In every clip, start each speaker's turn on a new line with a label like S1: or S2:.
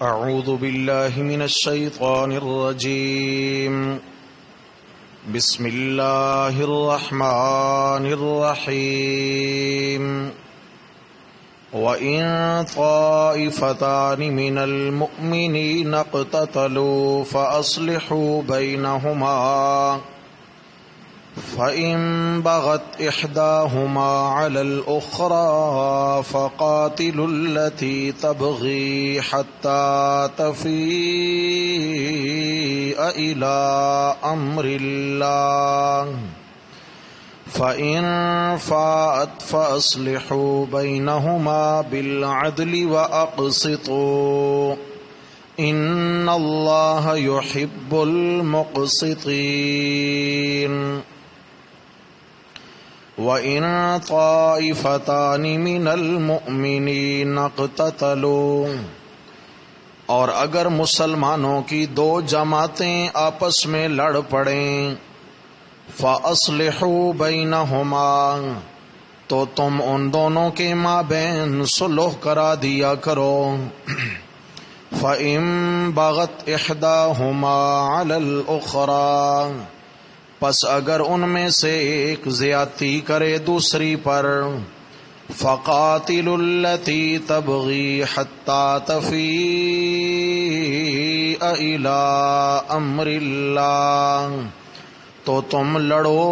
S1: اعوذ باللہ من الشیطان الرجیم بسم اللہ الرحمن الرحیم وَإِن طَائِفَتَانِ مِنَ الْمُؤْمِنِينَ اقْتَتَلُوا فَأَصْلِحُوا بَيْنَهُمَا فَإِن بَغَتْ إِحْدَاهُمَا عَلَى الْأُخْرَى فَقَاتِلُوا الَّتِي تَبْغِي حَتَّى تَفِيءَ إِلَى أَمْرِ اللَّهِ فَإِن فَاءَتْ فَأَصْلِحُوا بَيْنَهُمَا بِالْعَدْلِ وَأَقْسِطُوا إِنَّ اللَّهَ يُحِبُّ الْمُقْسِطِينَ وَإِن طَائِفَتَانِ مِنَ الْمُؤْمِنِينَ اقْتَتَلُوا، اور اگر مسلمانوں کی دو جماعتیں آپس میں لڑ پڑیں، فَأَصْلِحُوا بَيْنَهُمَا، تو تم ان دونوں کے مابین صلح کرا دیا کرو۔ فَإِن بَغَتْ إِحْدَاهُمَا عَلَى الْأُخْرَى، پس اگر ان میں سے ایک زیادتی کرے دوسری پر، فَقَاتِلُوا الَّتِي تَبْغِي حَتَّى تَفِيءَ إِلَى أَمْرِ اللَّهِ، تو تم لڑو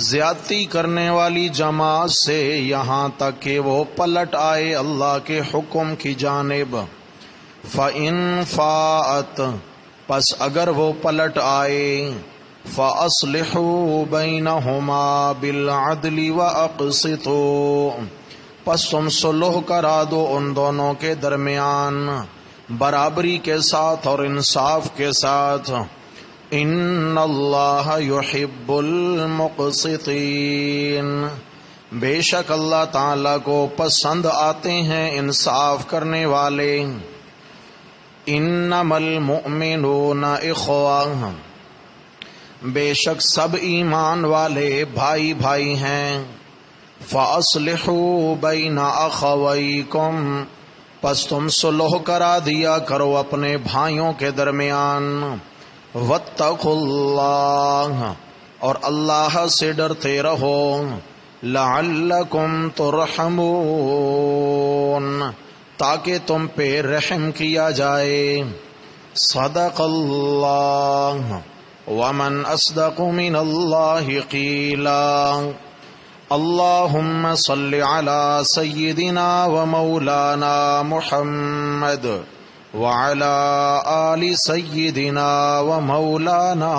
S1: زیادتی کرنے والی جماعت سے یہاں تک کہ وہ پلٹ آئے اللہ کے حکم کی جانب۔ فَإِن فَاءَتْ، پس اگر وہ پلٹ آئے، فَأَصْلِحُوا بَيْنَهُمَا بِالْعَدْلِ وَأَقْسِطُوا، پس تم صلح کرا دو ان دونوں کے درمیان برابری کے ساتھ اور انصاف کے ساتھ۔ ان اللہ یحب المقسطین، بے شک اللہ تعالیٰ کو پسند آتے ہیں انصاف کرنے والے۔ انما المؤمنون اخوہ، بے شک سب ایمان والے بھائی بھائی ہیں۔ فاصلحوا بین اخویکم، پس تم صلح کرا دیا کرو اپنے بھائیوں کے درمیان۔ واتقوا اللہ، اور اللہ سے ڈرتے رہو۔ لعلکم ترحمون، تاکہ تم پہ رحم کیا جائے۔ صدق اللہ، ومن اصدق من اللہ قیلا۔ اللہم صل علی سیدنا ومولانا محمد وعلى آل سيدنا ومولانا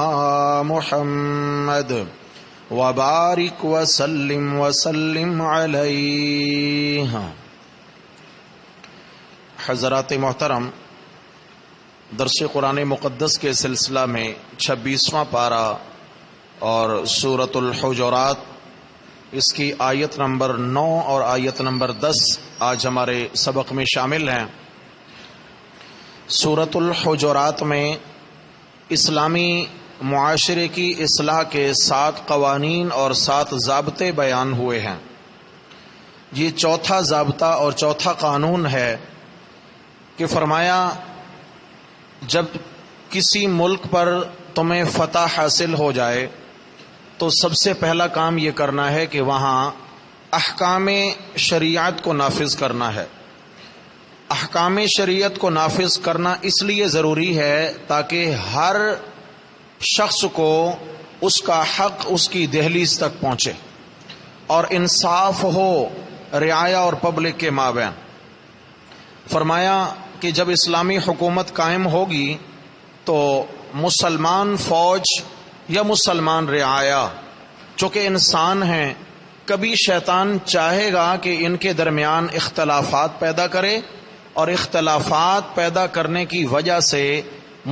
S1: محمد وبارك وسلم عليه۔ حضرات محترم، درس قرآن مقدس کے سلسلہ میں 26واں پارہ اور سورۃ الحجرات، اس کی آیت نمبر 9 اور آیت نمبر 10 آج ہمارے سبق میں شامل ہیں۔ سورۃ الحجرات میں اسلامی معاشرے کی اصلاح کے 7 قوانین اور 7 ضابطے بیان ہوئے ہیں۔ یہ چوتھا ضابطہ اور چوتھا قانون ہے کہ فرمایا جب کسی ملک پر تمہیں فتح حاصل ہو جائے تو سب سے پہلا کام یہ کرنا ہے کہ وہاں احکام شریعت کو نافذ کرنا ہے۔ احکام شریعت کو نافذ کرنا اس لیے ضروری ہے تاکہ ہر شخص کو اس کا حق اس کی دہلیز تک پہنچے اور انصاف ہو رعایا اور پبلک کے مابین۔ فرمایا کہ جب اسلامی حکومت قائم ہوگی تو مسلمان فوج یا مسلمان رعایا، چونکہ انسان ہیں، کبھی شیطان چاہے گا کہ ان کے درمیان اختلافات پیدا کرے اور اختلافات پیدا کرنے کی وجہ سے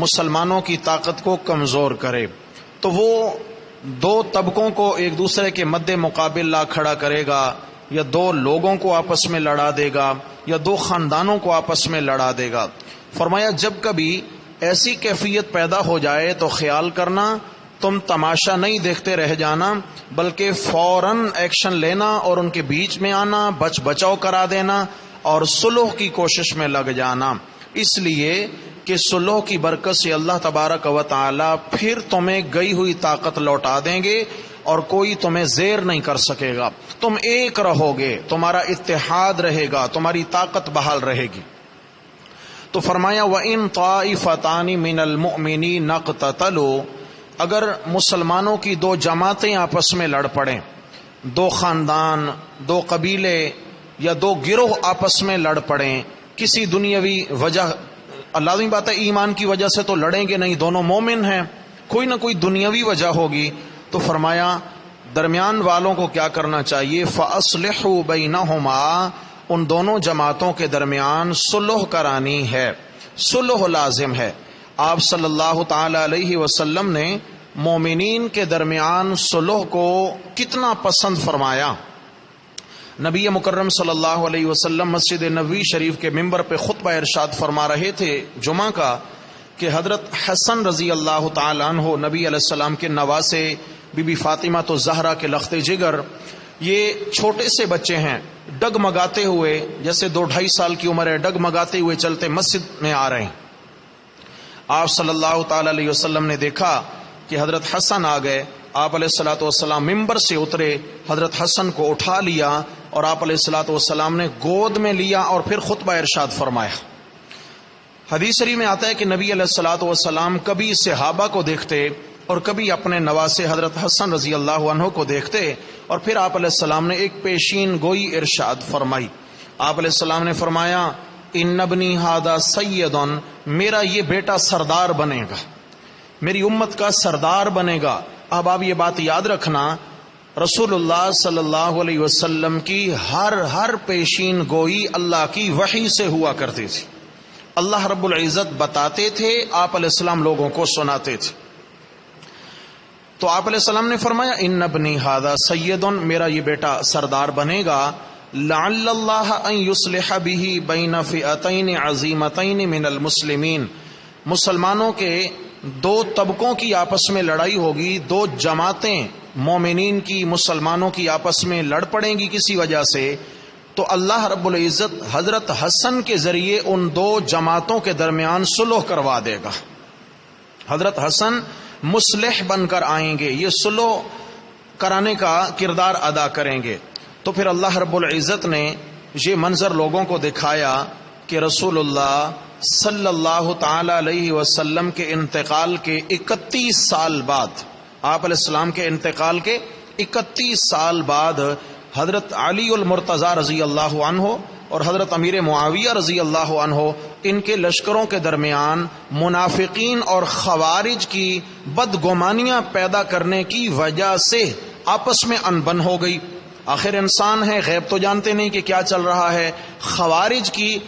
S1: مسلمانوں کی طاقت کو کمزور کرے، تو وہ 2 طبقوں کو ایک دوسرے کے مد مقابل لا کھڑا کرے گا، یا 2 لوگوں کو آپس میں لڑا دے گا، یا 2 خاندانوں کو آپس میں لڑا دے گا۔ فرمایا جب کبھی ایسی کیفیت پیدا ہو جائے تو خیال کرنا تم تماشا نہیں دیکھتے رہ جانا، بلکہ فوراً ایکشن لینا اور ان کے بیچ میں آنا، بچاؤ کرا دینا اور صلح کی کوشش میں لگ جانا۔ اس لیے کہ صلح کی برکت سے اللہ تبارک و تعالی پھر تمہیں گئی ہوئی طاقت لوٹا دیں گے اور کوئی تمہیں زیر نہیں کر سکے گا. تم ایک رہو گے، تمہارا اتحاد رہے گا، تمہاری طاقت بحال رہے گی. تو فرمایا وَإِن طَائِفَتَانِ مِنَ الْمُؤْمِنِينَ اقْتَتَلُوا، اگر مسلمانوں کی دو جماعتیں آپس میں لڑ پڑیں، دو خاندان، دو قبیلے یا دو گروہ آپس میں لڑ پڑیں کسی دنیاوی وجہ، لازمی بات ہے ایمان کی وجہ سے تو لڑیں گے نہیں، دونوں مومن ہیں، کوئی نہ کوئی دنیاوی وجہ ہوگی. تو فرمایا درمیان والوں کو کیا کرنا چاہیے؟ فَأَصْلِحُوا بَيْنَهُمَا، ان دونوں جماعتوں کے درمیان صلح کرانی ہے، صلح لازم ہے. آپ صلی اللہ تعالی علیہ وسلم نے مومنین کے درمیان صلح کو کتنا پسند فرمایا. نبی مکرم صلی اللہ علیہ وسلم مسجد نبوی شریف کے ممبر پہ خطبہ ارشاد فرما رہے تھے جمعہ کا کہ حضرت حسن رضی اللہ تعالی عنہ نبی علیہ السلام کے نواسے، بی بی فاطمہ تو زہرا کے لخت جگر، یہ چھوٹے سے بچے ہیں، ڈگمگاتے ہوئے، جیسے 2-2.5 سال کی عمر ہے، ڈگمگاتے ہوئے چلتے مسجد میں آ رہے ہیں. آپ صلی اللہ تعالی علیہ وسلم نے دیکھا کہ حضرت حسن آ گئے. آپ علیہ الصلوۃ والسلام ممبر سے اترے، حضرت حسن کو اٹھا لیا اور آپ علیہ الصلوۃ والسلام نے گود میں لیا اور پھر خطبہ ارشاد فرمایا. حدیث شریف میں آتا ہے کہ نبی علیہ الصلوۃ والسلام کبھی صحابہ کو دیکھتے اور کبھی اپنے نواسے حضرت حسن رضی اللہ عنہ کو دیکھتے، اور پھر آپ علیہ السلام نے ایک پیشین گوئی ارشاد فرمائی. آپ علیہ السلام نے فرمایا ان ابنی ھذا سید، میرا یہ بیٹا سردار بنے گا، میری امت کا سردار بنے گا. اب آپ یہ بات یاد رکھنا، رسول اللہ صلی اللہ علیہ وسلم کی ہر پیشین گوئی اللہ کی وحی سے ہوا کرتی تھی. اللہ رب العزت بتاتے تھے، آپ علیہ السلام لوگوں کو سناتے تھے. تو آپ علیہ السلام نے فرمایا ان ابنی ھذا سید، میرا یہ بیٹا سردار بنے گا. لعل اللہ ان یصلح به بین فئتین عظیمتین من المسلمین، مسلمانوں کے دو طبقوں کی آپس میں لڑائی ہوگی، دو جماعتیں مومنین کی، مسلمانوں کی آپس میں لڑ پڑیں گی کسی وجہ سے، تو اللہ رب العزت حضرت حسن کے ذریعے ان دو جماعتوں کے درمیان صلح کروا دے گا. حضرت حسن مصلح بن کر آئیں گے، یہ صلح کرانے کا کردار ادا کریں گے. تو پھر اللہ رب العزت نے یہ منظر لوگوں کو دکھایا کہ رسول اللہ صلی اللہ تعالی علیہ وسلم کے انتقال کے 31 سال بعد، آپ علیہ السلام کے انتقال کے 31 سال بعد حضرت علی المرتضی رضی اللہ عنہ اور حضرت امیر معاویہ رضی اللہ عنہ، ان کے لشکروں کے درمیان منافقین اور خوارج کی بدگمانیاں پیدا کرنے کی وجہ سے آپس میں انبن ہو گئی. آخر انسان ہے، غیب تو جانتے نہیں کہ کیا چل رہا ہے. خوارج کی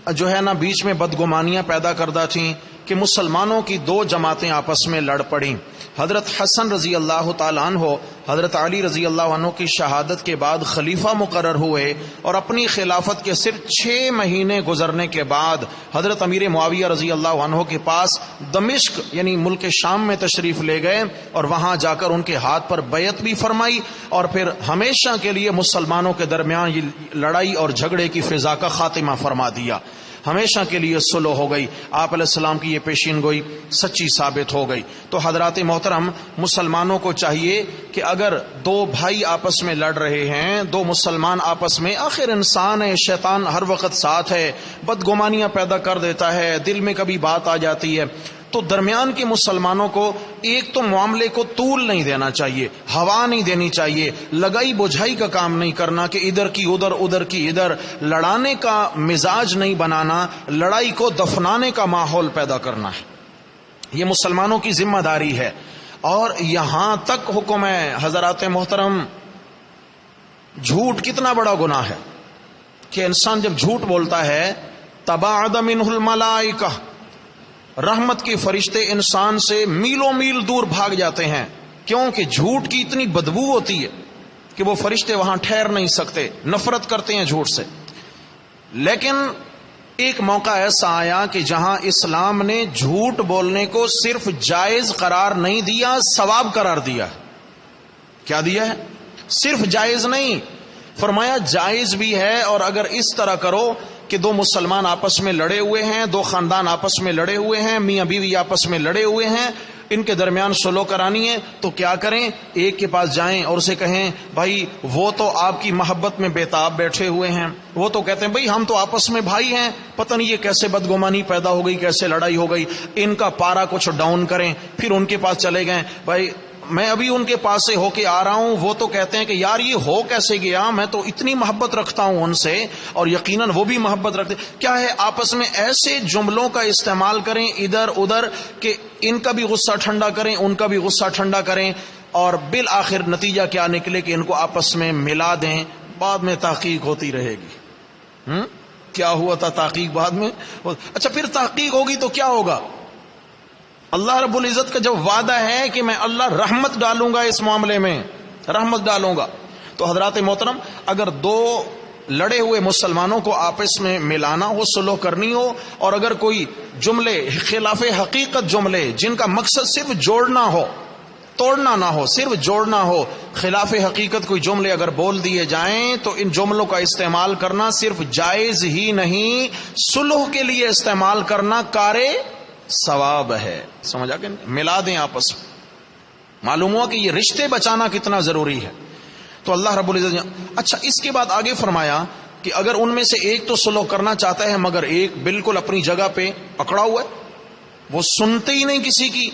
S1: جو ہے نا بیچ میں بدگمانیاں پیدا کردہ تھیں کہ مسلمانوں کی دو جماعتیں آپس میں لڑ پڑیں. حضرت حسن رضی اللہ تعالی عنہ حضرت علی رضی اللہ عنہ کی شہادت کے بعد خلیفہ مقرر ہوئے، اور اپنی خلافت کے صرف 6 مہینے گزرنے کے بعد حضرت امیر معاویہ رضی اللہ عنہ کے پاس دمشق یعنی ملک شام میں تشریف لے گئے، اور وہاں جا کر ان کے ہاتھ پر بیعت بھی فرمائی، اور پھر ہمیشہ کے لیے مسلمانوں کے درمیان یہ لڑائی اور جھگڑے کی فضا کا خاتمہ فرما دیا. ہمیشہ کے لیے صلح ہو گئی. آپ علیہ السلام کی یہ پیشین گوئی سچی ثابت ہو گئی. تو حضرات محترم، مسلمانوں کو چاہیے کہ اگر دو بھائی آپس میں لڑ رہے ہیں، دو مسلمان آپس میں، آخر انسان ہے، شیطان ہر وقت ساتھ ہے، بدگمانیاں پیدا کر دیتا ہے، دل میں کبھی بات آ جاتی ہے، تو درمیان کے مسلمانوں کو ایک تو معاملے کو طول نہیں دینا چاہیے، ہوا نہیں دینی چاہیے، لگائی بجھائی کا کام نہیں کرنا کہ ادھر کی ادھر ادھر کی ادھر، لڑانے کا مزاج نہیں بنانا، لڑائی کو دفنانے کا ماحول پیدا کرنا ہے. یہ مسلمانوں کی ذمہ داری ہے. اور یہاں تک حکم ہے حضرات محترم، جھوٹ کتنا بڑا گناہ ہے کہ انسان جب جھوٹ بولتا ہے تباعد منہ الملائکہ، رحمت کے فرشتے انسان سے میلوں میل دور بھاگ جاتے ہیں. کیونکہ جھوٹ کی اتنی بدبو ہوتی ہے کہ وہ فرشتے وہاں ٹھہر نہیں سکتے، نفرت کرتے ہیں جھوٹ سے. لیکن ایک موقع ایسا آیا کہ جہاں اسلام نے جھوٹ بولنے کو صرف جائز قرار نہیں دیا، ثواب قرار دیا. کیا دیا ہے؟ صرف جائز نہیں، فرمایا جائز بھی ہے، اور اگر اس طرح کرو کہ دو مسلمان آپس میں لڑے ہوئے ہیں، دو خاندان آپس میں لڑے ہوئے ہیں، میاں بیوی آپس میں لڑے ہوئے ہیں، ان کے درمیان صلح کرانی ہے تو کیا کریں؟ ایک کے پاس جائیں اور اسے کہیں بھائی وہ تو آپ کی محبت میں بےتاب بیٹھے ہوئے ہیں، وہ تو کہتے ہیں بھائی ہم تو آپس میں بھائی ہیں، پتہ نہیں یہ کیسے بدگمانی پیدا ہو گئی، کیسے لڑائی ہو گئی، ان کا پارا کچھ ڈاؤن کریں۔ پھر ان کے پاس چلے گئے، بھائی میں ابھی ان کے پاس سے ہو کے آ رہا ہوں، وہ تو کہتے ہیں کہ یار یہ ہو کیسے گیا، میں تو اتنی محبت رکھتا ہوں ان سے، اور یقیناً وہ بھی محبت رکھتے۔ کیا ہے؟ آپس میں ایسے جملوں کا استعمال کریں ادھر ادھر کہ ان کا بھی غصہ ٹھنڈا کریں، ان کا بھی غصہ ٹھنڈا کریں، اور بالآخر نتیجہ کیا نکلے کہ ان کو آپس میں ملا دیں۔ بعد میں تحقیق ہوتی رہے گی، کیا ہوا تھا تحقیق بعد میں؟ اچھا پھر تحقیق ہوگی تو کیا ہوگا؟ اللہ رب العزت کا جب وعدہ ہے کہ میں اللہ رحمت ڈالوں گا اس معاملے میں، رحمت ڈالوں گا، تو حضرات محترم اگر دو لڑے ہوئے مسلمانوں کو آپس میں ملانا ہو، صلح کرنی ہو، اور اگر کوئی جملے خلاف حقیقت جملے جن کا مقصد صرف جوڑنا ہو، توڑنا نہ ہو، صرف جوڑنا ہو، خلاف حقیقت کوئی جملے اگر بول دیے جائیں تو ان جملوں کا استعمال کرنا صرف جائز ہی نہیں، صلح کے لیے استعمال کرنا کارے ثواب ہے۔ سمجھا کہ ملا دیں آپس میں، معلوم ہوا کہ یہ رشتے بچانا کتنا ضروری ہے۔ تو اللہ رب العزت نے اچھا اس کے بعد آگے فرمایا کہ اگر ان میں سے ایک تو صلح کرنا چاہتا ہے مگر ایک بالکل اپنی جگہ پہ پکڑا ہوا ہے، وہ سنتے ہی نہیں کسی کی،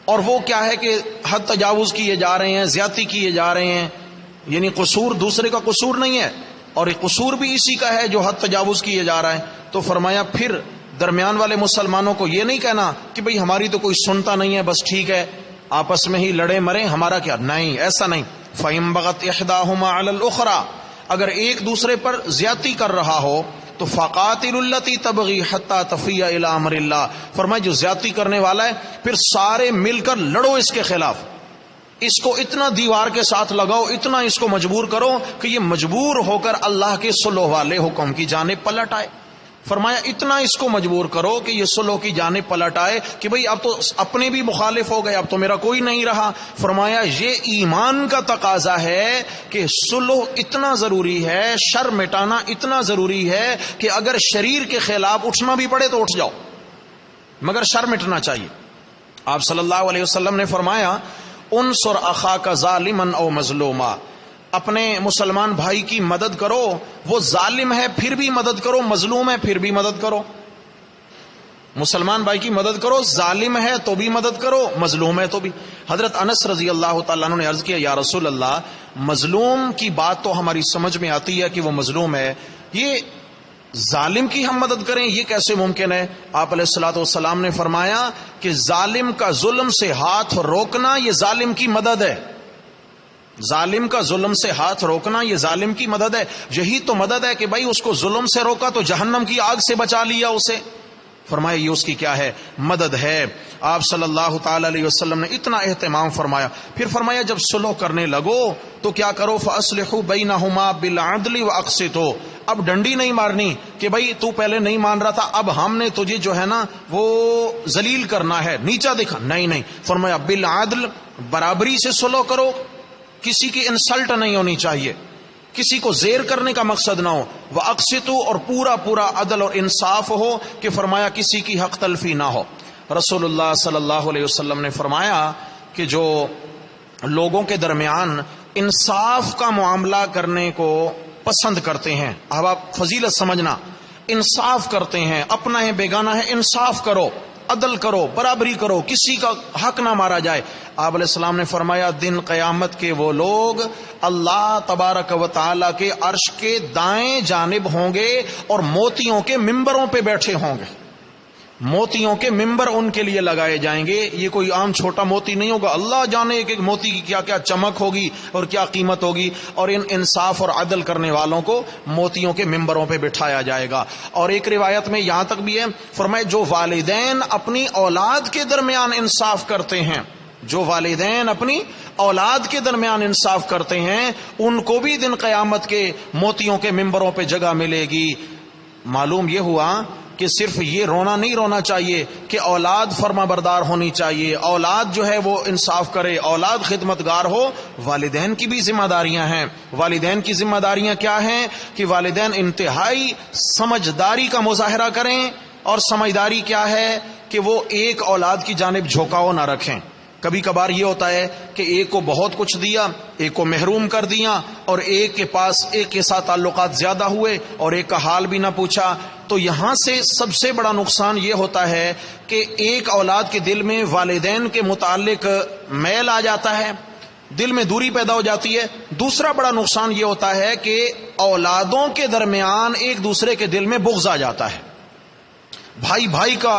S1: اور وہ کیا ہے کہ حد تجاوز کیے جا رہے ہیں، زیادتی کیے جا رہے ہیں، یعنی قصور دوسرے کا قصور نہیں ہے اور قصور بھی اسی کا ہے جو حد تجاوز کیے جا رہا ہے، تو فرمایا پھر درمیان والے مسلمانوں کو یہ نہیں کہنا کہ بھئی ہماری تو کوئی سنتا نہیں ہے، بس ٹھیک ہے آپس میں ہی لڑے مرے، ہمارا کیا، نہیں، ایسا نہیں۔ فَإِن بَغَتْ إِحْدَاهُمَا عَلَى الْأُخْرَى، اگر ایک دوسرے پر زیادتی کر رہا ہو تو فَقَاتِلُوا الَّتِي تَبْغِي حَتَّى تَفِيَّ إِلَى أَمْرِ اللَّهِ، فرمایا جو زیادتی کرنے والا ہے پھر سارے مل کر لڑو اس کے خلاف، اس کو اتنا دیوار کے ساتھ لگاؤ، اتنا اس کو مجبور کرو کہ یہ مجبور ہو کر اللہ کے صلح والے حکم کی جانب پلٹ آئے۔ فرمایا اتنا اس کو مجبور کرو کہ یہ صلح کی جانب پلٹ آئے کہ بھئی اب تو اپنے بھی مخالف ہو گئے، اب تو میرا کوئی نہیں رہا۔ فرمایا یہ ایمان کا تقاضا ہے کہ صلح اتنا ضروری ہے، شر مٹانا اتنا ضروری ہے کہ اگر شریر کے خلاف اٹھنا بھی پڑے تو اٹھ جاؤ، مگر شر مٹنا چاہیے۔ آپ صلی اللہ علیہ وسلم نے فرمایا انصر اخاک ظالما او مظلوما، اپنے مسلمان بھائی کی مدد کرو، وہ ظالم ہے پھر بھی مدد کرو، مظلوم ہے پھر بھی مدد کرو۔ مسلمان بھائی کی مدد کرو، ظالم ہے تو بھی مدد کرو، مظلوم ہے تو بھی۔ حضرت انس رضی اللہ تعالیٰ عنہ نے عرض کیا یا رسول اللہ، مظلوم کی بات تو ہماری سمجھ میں آتی ہے کہ وہ مظلوم ہے، یہ ظالم کی ہم مدد کریں یہ کیسے ممکن ہے؟ آپ علیہ الصلوۃ والسلام نے فرمایا کہ ظالم کا ظلم سے ہاتھ روکنا یہ ظالم کی مدد ہے، ظالم کا ظلم سے ہاتھ روکنا یہ ظالم کی مدد ہے، یہی تو مدد ہے کہ بھائی اس کو ظلم سے روکا تو جہنم کی آگ سے بچا لیا اسے۔ فرمایا یہ اس کی کیا ہے؟ مدد ہے۔ آپ صلی اللہ تعالی علیہ وسلم نے اتنا اہتمام فرمایا، پھر فرمایا جب صلح کرنے لگو تو کیا کرو؟ فَأَصْلِحُوا بَيْنَهُمَا بِالْعَدْلِ وَأَقْسِطُوا، اب ڈنڈی نہیں مارنی کہ بھائی تو پہلے نہیں مان رہا تھا اب ہم نے تجھے جو ہے نا وہ ذلیل کرنا ہے، نیچا دکھا، نہیں، فرمایا بالعدل، برابری سے صلح کرو، کسی کی انسلٹ نہیں ہونی چاہیے، کسی کو زیر کرنے کا مقصد نہ ہو، وَأَقْسِطُوا، اور پورا عدل اور انصاف ہو کہ فرمایا کسی کی حق تلفی نہ ہو۔ رسول اللہ صلی اللہ علیہ وسلم نے فرمایا کہ جو لوگوں کے درمیان انصاف کا معاملہ کرنے کو پسند کرتے ہیں، اب آپ فضیلت سمجھنا، انصاف کرتے ہیں، اپنا ہے بیگانہ ہے، انصاف کرو، عدل کرو، برابری کرو، کسی کا حق نہ مارا جائے۔ آپ علیہ السلام نے فرمایا دن قیامت کے وہ لوگ اللہ تبارک و تعالی کے عرش کے دائیں جانب ہوں گے اور موتیوں کے ممبروں پہ بیٹھے ہوں گے، موتیوں کے ممبر ان کے لیے لگائے جائیں گے۔ یہ کوئی عام چھوٹا موتی نہیں ہوگا، اللہ جانے کہ موتی کی کیا کیا چمک ہوگی اور کیا قیمت ہوگی، اور ان انصاف اور عدل کرنے والوں کو موتیوں کے ممبروں پہ بٹھایا جائے گا۔ اور ایک روایت میں یہاں تک بھی ہے، فرمائے جو والدین اپنی اولاد کے درمیان انصاف کرتے ہیں، جو والدین اپنی اولاد کے درمیان انصاف کرتے ہیں ان کو بھی دن قیامت کے موتیوں کے ممبروں پہ جگہ ملے گی۔ معلوم یہ ہوا کہ صرف یہ رونا نہیں رونا چاہیے کہ اولاد فرما بردار ہونی چاہیے، اولاد جو ہے وہ انصاف کرے، اولاد خدمتگار ہو، والدین کی بھی ذمہ داریاں ہیں۔ والدین کی ذمہ داریاں کیا ہیں کہ والدین انتہائی سمجھداری کا مظاہرہ کریں، اور سمجھداری کیا ہے کہ وہ ایک اولاد کی جانب جھکاؤ نہ رکھیں۔ کبھی کبھار یہ ہوتا ہے کہ ایک کو بہت کچھ دیا، ایک کو محروم کر دیا، اور ایک کے ساتھ تعلقات زیادہ ہوئے اور ایک کا حال بھی نہ پوچھا۔ تو یہاں سے سب سے بڑا نقصان یہ ہوتا ہے کہ ایک اولاد کے دل میں والدین کے متعلق میل آ جاتا ہے، دل میں دوری پیدا ہو جاتی ہے۔ دوسرا بڑا نقصان یہ ہوتا ہے کہ اولادوں کے درمیان ایک دوسرے کے دل میں بغض آ جاتا ہے، بھائی بھائی کا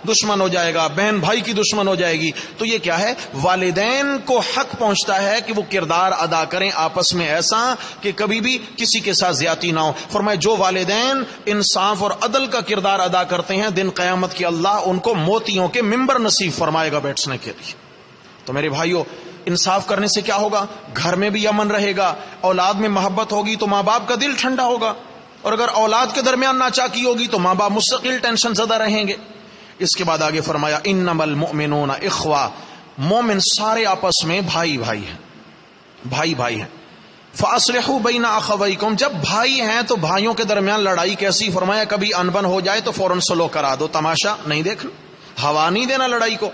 S1: دشمن ہو جائے گا، بہن بھائی کی دشمن ہو جائے گی۔ تو یہ کیا ہے؟ والدین کو حق پہنچتا ہے کہ وہ کردار ادا کریں آپس میں ایسا کہ کبھی بھی کسی کے ساتھ زیادتی نہ ہو۔ فرمائے جو والدین انصاف اور عدل کا کردار ادا کرتے ہیں، دن قیامت کی اللہ ان کو موتیوں کے ممبر نصیب فرمائے گا بیٹھنے کے لیے۔ تو میرے بھائیوں، انصاف کرنے سے کیا ہوگا؟ گھر میں بھی امن رہے گا، اولاد میں محبت ہوگی تو ماں باپ کا دل ٹھنڈا ہوگا، اور اگر اولاد کے درمیان ناچاکی ہوگی تو ماں باپ مستقل ٹینشن زدہ رہیں گے۔ اس کے بعد آگے فرمایا انما المؤمنون اخوہ، مومن سارے آپس میں بھائی بھائی ہیں، بھائی بھائی ہیں۔ فاصلحوا بین اخویکم، جب بھائی ہیں تو بھائیوں کے درمیان لڑائی کیسی؟ فرمایا کبھی انبن ہو جائے تو فوراً سلو کرا دو، تماشا نہیں دیکھنا، ہوا نہیں دینا لڑائی کو۔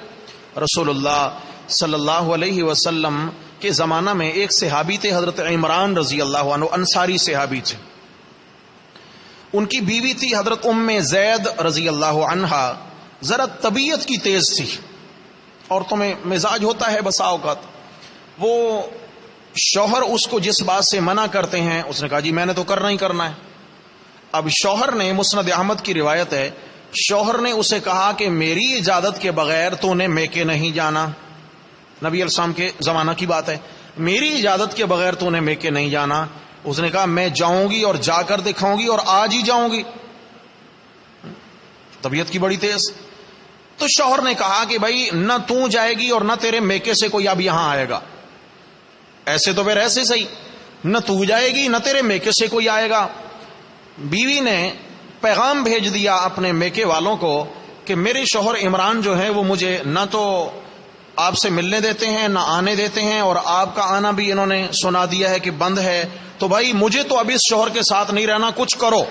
S1: رسول اللہ صلی اللہ علیہ وسلم کے زمانہ میں ایک صحابی تھے، حضرت عمران رضی اللہ عنہ، انصاری صحابی تھے۔ ان کی بیوی تھی حضرت ام زید رضی اللہ عنہا، ذرا طبیعت کی تیز تھی، عورتوں میں مزاج ہوتا ہے بسا اوقات۔ وہ شوہر اس کو جس بات سے منع کرتے ہیں، اس نے کہا جی میں نے تو کرنا ہی کرنا ہے۔ اب شوہر نے، مسند احمد کی روایت ہے، شوہر نے اسے کہا کہ میری اجازت کے بغیر تو نے میکے نہیں جانا، نبی علیہ السلام کے زمانہ کی بات ہے، میری اجازت کے بغیر تو نے میکے نہیں جانا۔ اس نے کہا میں جاؤں گی اور جا کر دکھاؤں گی اور آج ہی جاؤں گی، طبیعت کی بڑی تیز۔ تو شوہر نے کہا کہ بھائی نہ تو جائے گی اور نہ تیرے میکے سے کوئی اب یہاں آئے گا، ایسے تو پھر ایسے صحیح، نہ تو جائے گی نہ تیرے میکے سے کوئی آئے گا۔ بیوی نے پیغام بھیج دیا اپنے میکے والوں کو کہ میرے شوہر عمران جو ہیں وہ مجھے نہ تو آپ سے ملنے دیتے ہیں نہ آنے دیتے ہیں، اور آپ کا آنا بھی انہوں نے سنا دیا ہے کہ بند ہے، تو بھائی مجھے تو اب اس شوہر کے ساتھ نہیں رہنا، کچھ کرو۔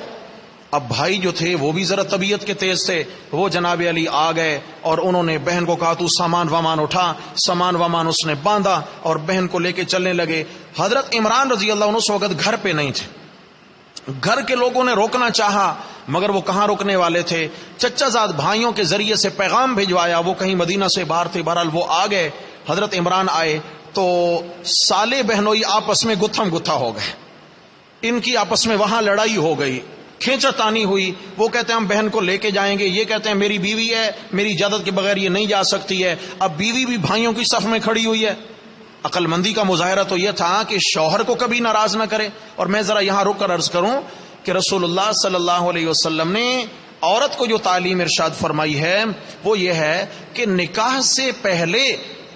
S1: اب بھائی جو تھے وہ بھی ذرا طبیعت کے تیز تھے، وہ جناب علی آ گئے اور انہوں نے بہن کو کہا تو سامان وامان اٹھا، سامان وامان اس نے باندھا اور بہن کو لے کے چلنے لگے۔ حضرت عمران رضی اللہ عنہ اس وقت گھر پہ نہیں تھے، گھر کے لوگوں نے روکنا چاہا مگر وہ کہاں روکنے والے تھے۔ چچا زاد بھائیوں کے ذریعے سے پیغام بھجوایا، وہ کہیں مدینہ سے باہر تھے، بہرحال وہ آ گئے۔ حضرت عمران آئے تو سالے بہنوئی آپس میں گتھم گتھا ہو گئے، ان کی آپس میں وہاں لڑائی ہو گئی، کھینچا تانی ہوئی۔ وہ کہتے ہیں ہم بہن کو لے کے جائیں گے، یہ کہتے ہیں میری بیوی ہے، میری اجازت کے بغیر یہ نہیں جا سکتی ہے۔ اب بیوی بھی بھائیوں کی صف میں کھڑی ہوئی ہے۔ عقل مندی کا مظاہرہ تو یہ تھا کہ شوہر کو کبھی ناراض نہ کرے۔ اور میں ذرا یہاں رک کر عرض کروں کہ رسول اللہ صلی اللہ علیہ وسلم نے عورت کو جو تعلیم ارشاد فرمائی ہے وہ یہ ہے کہ نکاح سے پہلے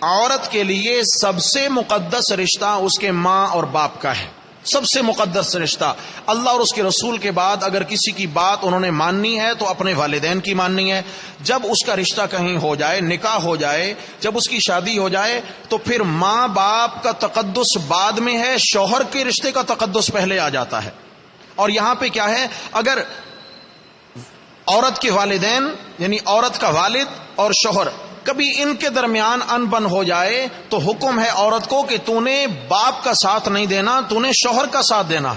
S1: عورت کے لیے سب سے مقدس رشتہ اس کے ماں اور باپ کا ہے، سب سے مقدس رشتہ۔ اللہ اور اس کے رسول کے بعد اگر کسی کی بات انہوں نے ماننی ہے تو اپنے والدین کی ماننی ہے۔ جب اس کا رشتہ کہیں ہو جائے، نکاح ہو جائے، جب اس کی شادی ہو جائے تو پھر ماں باپ کا تقدس بعد میں ہے، شوہر کے رشتے کا تقدس پہلے آ جاتا ہے۔ اور یہاں پہ کیا ہے، اگر عورت کے والدین یعنی عورت کا والد اور شوہر کبھی ان کے درمیان انبن ہو جائے تو حکم ہے عورت کو کہ تو نے باپ کا ساتھ نہیں دینا، تو نے شوہر کا ساتھ دینا۔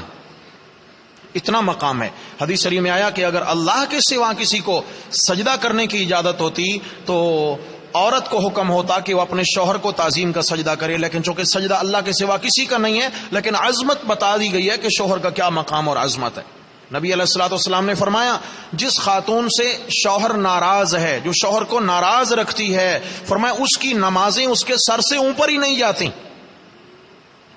S1: اتنا مقام ہے۔ حدیث شریف میں آیا کہ اگر اللہ کے سوا کسی کو سجدہ کرنے کی اجازت ہوتی تو عورت کو حکم ہوتا کہ وہ اپنے شوہر کو تعظیم کا سجدہ کرے، لیکن چونکہ سجدہ اللہ کے سوا کسی کا نہیں ہے، لیکن عظمت بتا دی گئی ہے کہ شوہر کا کیا مقام اور عظمت ہے۔ نبی علیہ الصلوۃ والسلام نے فرمایا جس خاتون سے شوہر ناراض ہے، جو شوہر کو ناراض رکھتی ہے، فرمایا اس کی نمازیں اس کے سر سے اوپر ہی نہیں جاتی۔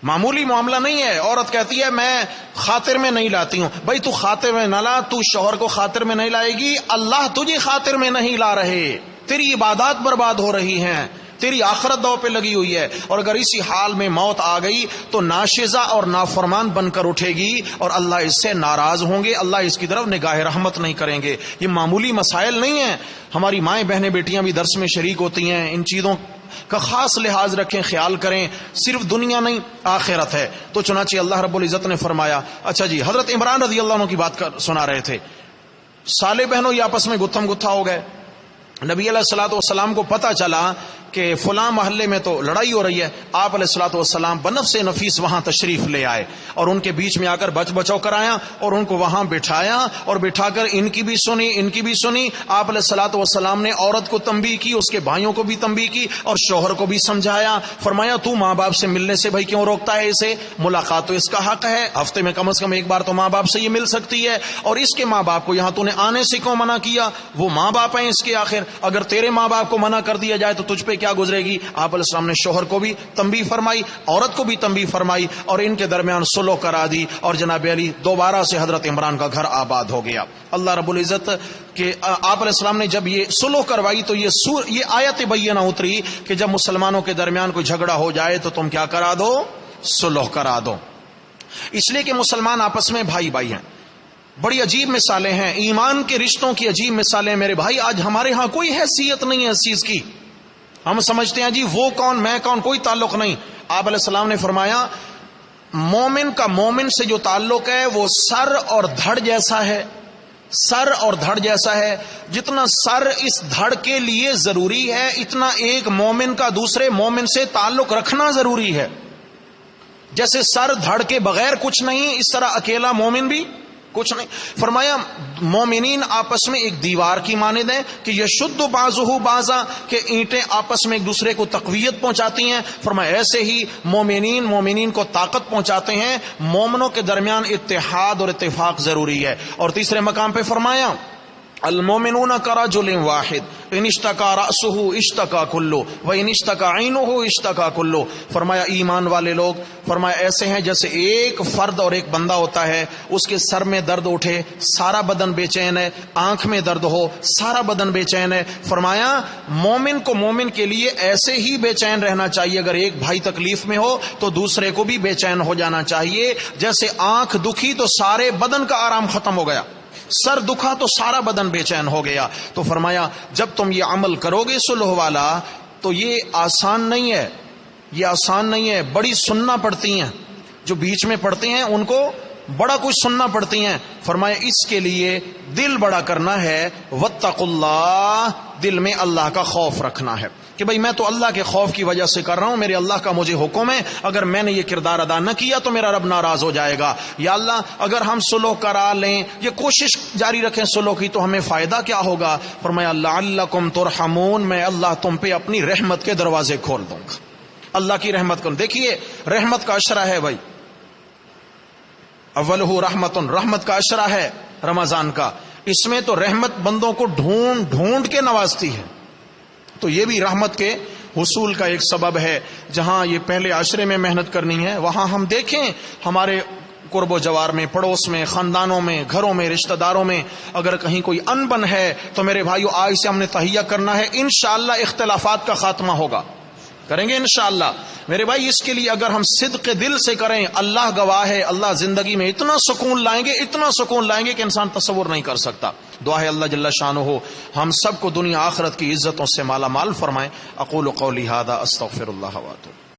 S1: معمولی معاملہ نہیں ہے۔ عورت کہتی ہے میں خاطر میں نہیں لاتی ہوں، بھائی تو خاطر میں نہ لا، تو شوہر کو خاطر میں نہیں لائے گی، اللہ تجھے خاطر میں نہیں لا رہے، تیری عبادات برباد ہو رہی ہیں، تیری آخرت داؤ پہ لگی ہوئی ہے، اور اگر اسی حال میں موت آ گئی تو ناشزہ اور نافرمان بن کر اٹھے گی اور اللہ اس سے ناراض ہوں گے، اللہ اس کی طرف نگاہ رحمت نہیں کریں گے۔ یہ معمولی مسائل نہیں ہیں، ہماری مائیں بہنیں بیٹیاں بھی درس میں شریک ہوتی ہیں، ان چیزوں کا خاص لحاظ رکھیں، خیال کریں، صرف دنیا نہیں آخرت ہے۔ تو چنانچہ اللہ رب العزت نے فرمایا، اچھا جی، حضرت عمران رضی اللہ عنہ کی بات سنا رہے تھے، سالے بہنوں یہ آپس میں گتھم گتھا ہو گئے، نبی علیہ الصلوۃ والسلام کو پتہ چلا کہ فلاں محلے میں تو لڑائی ہو رہی ہے۔ آپ علیہ الصلوۃ والسلام بنفس نفیس وہاں تشریف لے آئے اور ان کے بیچ میں آ کر بچ بچاؤ کرایا اور ان کو وہاں بٹھایا اور بٹھا کر ان کی بھی سنی ان کی بھی سنی۔ آپ علیہ الصلوۃ والسلام نے عورت کو تنبیہ کی، اس کے بھائیوں کو بھی تنبیہ کی اور شوہر کو بھی سمجھایا۔ فرمایا تو ماں باپ سے ملنے سے بھائی کیوں روکتا ہے اسے؟ ملاقات تو اس کا حق ہے، ہفتے میں کم از کم ایک بار تو ماں باپ سے یہ مل سکتی ہے، اور اس کے ماں باپ کو یہاں تو نے آنے سے کیوں منع کیا؟ وہ ماں باپ ہیں اس کے، آخر اگر تیرے ماں باپ کو منع کر دیا جائے تو تجھ پہ کیا گزرے گی؟ آپ علیہ السلام نے شوہر کو بھی تنبیہ فرمائی، عورت کو بھی تنبیہ فرمائی، اور ان کے درمیان صلح کرا دی، اور جناب علی دوبارہ سے حضرت عمران کا گھر آباد ہو گیا۔ اللہ رب العزت کے آپ علیہ السلام نے جب یہ صلح کروائی تو یہ آیت بینہ اتری کہ جب مسلمانوں کے درمیان کوئی جھگڑا ہو جائے تو تم کیا کرا دو؟ صلح کرا دو، اس لیے کہ مسلمان آپس میں بھائی بھائی ہیں۔ بڑی عجیب مثالیں ہیں، ایمان کے رشتوں کی عجیب مثالیں میرے بھائی۔ آج ہمارے ہاں کوئی حیثیت نہیں ہے اس چیز کی، ہم سمجھتے ہیں جی وہ کون میں کون، کوئی تعلق نہیں۔ آپ علیہ السلام نے فرمایا مومن کا مومن سے جو تعلق ہے وہ سر اور دھڑ جیسا ہے، سر اور دھڑ جیسا ہے۔ جتنا سر اس دھڑ کے لیے ضروری ہے اتنا ایک مومن کا دوسرے مومن سے تعلق رکھنا ضروری ہے۔ جیسے سر دھڑ کے بغیر کچھ نہیں، اس طرح اکیلا مومن بھی کچھ نہیں۔ فرمایا مومنین آپس میں ایک دیوار کی مانند ہیں کہ یشد بعضہ بعضا، کہ اینٹیں آپس میں ایک دوسرے کو تقویت پہنچاتی ہیں۔ فرمایا ایسے ہی مومنین کو طاقت پہنچاتے ہیں۔ مومنوں کے درمیان اتحاد اور اتفاق ضروری ہے۔ اور تیسرے مقام پہ فرمایا المومنون کرجل واحد ان اشتکا رأسہ اشتکا کلہ وان اشتکا عینہ اشتکا کلہ۔ فرمایا ایمان والے لوگ فرمایا ایسے ہیں جیسے ایک فرد اور ایک بندہ ہوتا ہے، اس کے سر میں درد اٹھے سارا بدن بے چین ہے، آنکھ میں درد ہو سارا بدن بے چین ہے۔ فرمایا مومن کو مومن کے لیے ایسے ہی بے چین رہنا چاہیے، اگر ایک بھائی تکلیف میں ہو تو دوسرے کو بھی بے چین ہو جانا چاہیے۔ جیسے آنکھ دکھی تو سارے بدن کا آرام ختم ہو گیا، سر دکھا تو سارا بدن بے چین ہو گیا۔ تو فرمایا جب تم یہ عمل کرو گے صلح والا تو یہ آسان نہیں ہے، یہ آسان نہیں ہے، بڑی سننا پڑتی ہیں، جو بیچ میں پڑھتے ہیں ان کو بڑا کچھ سننا پڑتی ہیں۔ فرمایا اس کے لیے دل بڑا کرنا ہے، واتقوا اللہ، دل میں اللہ کا خوف رکھنا ہے کہ بھئی میں تو اللہ کے خوف کی وجہ سے کر رہا ہوں، میرے اللہ کا مجھے حکم ہے، اگر میں نے یہ کردار ادا نہ کیا تو میرا رب ناراض ہو جائے گا۔ یا اللہ اگر ہم صلح کرا لیں، یہ کوشش جاری رکھیں صلح کی، تو ہمیں فائدہ کیا ہوگا؟ فرمایا لعلکم ترحمون، میں اللہ تم پہ اپنی رحمت کے دروازے کھول دوں گا، اللہ کی رحمت کو۔ دیکھیے رحمت کا عشرہ ہے بھائی، اولہ رحمت، رحمت کا عشرہ ہے رمضان کا، اس میں تو رحمت بندوں کو ڈھونڈ ڈھونڈ کے نوازتی ہے، تو یہ بھی رحمت کے حصول کا ایک سبب ہے۔ جہاں یہ پہلے عشرے میں محنت کرنی ہے، وہاں ہم دیکھیں ہمارے قرب و جوار میں، پڑوس میں، خاندانوں میں، گھروں میں، رشتہ داروں میں اگر کہیں کوئی انبن ہے تو میرے بھائیو آج سے ہم نے تہیہ کرنا ہے، انشاءاللہ اختلافات کا خاتمہ ہوگا، کریں گے انشاءاللہ میرے بھائی۔ اس کے لیے اگر ہم صدق دل سے کریں، اللہ گواہ ہے، اللہ زندگی میں اتنا سکون لائیں گے، اتنا سکون لائیں گے کہ انسان تصور نہیں کر سکتا۔ دعا ہے اللہ جل شانہ ہم سب کو دنیا آخرت کی عزتوں سے مالا مال فرمائیں۔ اقول قولی ھذا استغفر اللہ واتوب۔